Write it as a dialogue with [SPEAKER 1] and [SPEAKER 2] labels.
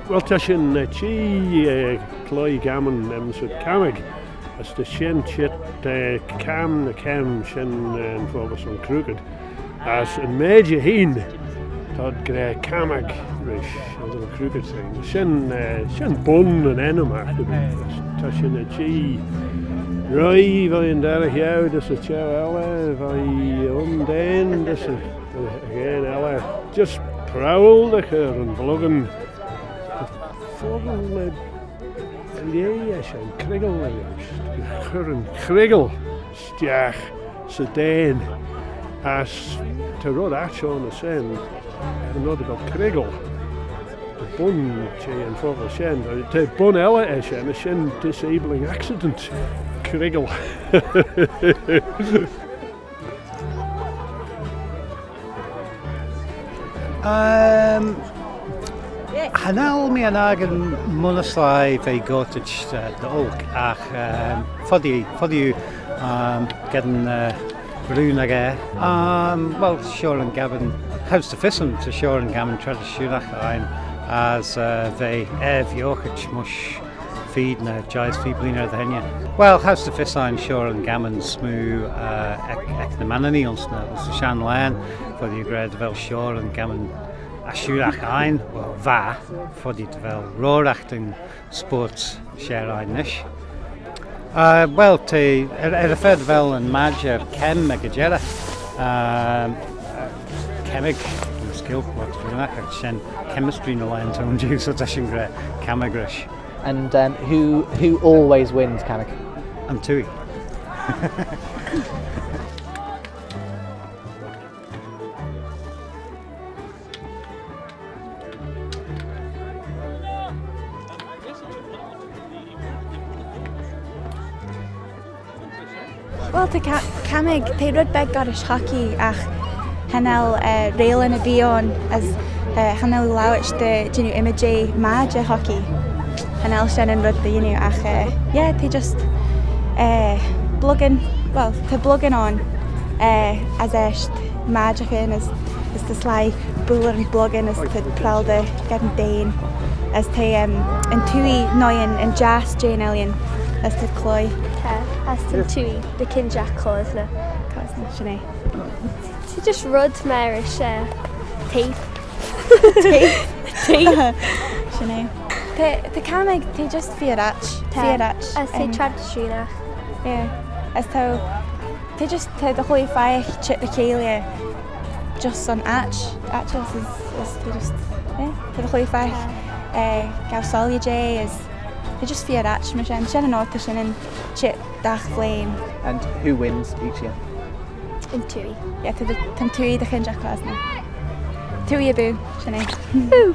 [SPEAKER 1] Wel, ta sy'n cloie Gamman sy'n Cammag. As the shin chit cam na cam sy'n ffocus on crooked. As yn major hyn, tad gre Cammag rish, as yn crooked thing. Sy'n bun yn enw mach. Ta sy'n roi fai yn dar hiaw, dys y tiaw ala, fai den, dys y again ala. Just prowl da chyr yn vloggen. Vogel yeah, sy'n crigl chyr yn crigl stiach sy den. As te rod atio yn y sen, yn rod o crigl. De bun che yn vogel sien, te bun ela sien, a sien disabling accident. Crigl.
[SPEAKER 2] Hanal mleeaney yn monaslai fe gotage de olk ach foddy getting rune ag well sure and Gamman house to fissum to sure and Gamman traditionach ein as ve jochich mush feed na jais feebliner the henya. Well house to fiss ein sure and Gamman smoo ek na Manninagh ons na shan lan for the grade vel sure and Gamman Asúrach ein, well, va, for the roorachting sports share einish. Well, te fed vel and magh Cammag agera. Cammag skill what runach shen chemistry no line to you so dashin gre Cammagrish.
[SPEAKER 3] And who always wins Cammag?
[SPEAKER 2] I'm Tui.
[SPEAKER 4] Well, the Cammag, they rud beg Garish hockey ach hanel rail in a bion as hanel lawich the image magh hockey. Hanel shannon rud the ach yeah they just blogging on as echt magic in as the sly buller and blogging as the pralde getting dane as they in tui noyen and jazz Jane Alien as the cloie.
[SPEAKER 5] As the tui, the kinjack cosna.
[SPEAKER 4] Sinead.
[SPEAKER 5] She just rud marish tape.
[SPEAKER 4] Tape. Sinead. The Cammag, they just fiarach.
[SPEAKER 5] As they tradition.
[SPEAKER 4] Yeah. As though they just the holy fire chip the Calia just on Atchels is they just the holy fire Gausalia J is they just fiarach machine shen and orta shen and chip dach flame.
[SPEAKER 3] And who wins each year?
[SPEAKER 5] In tui.
[SPEAKER 4] Yeah, to the tui the kinjack cosna. Tui a boo, Sinead.
[SPEAKER 5] Boo.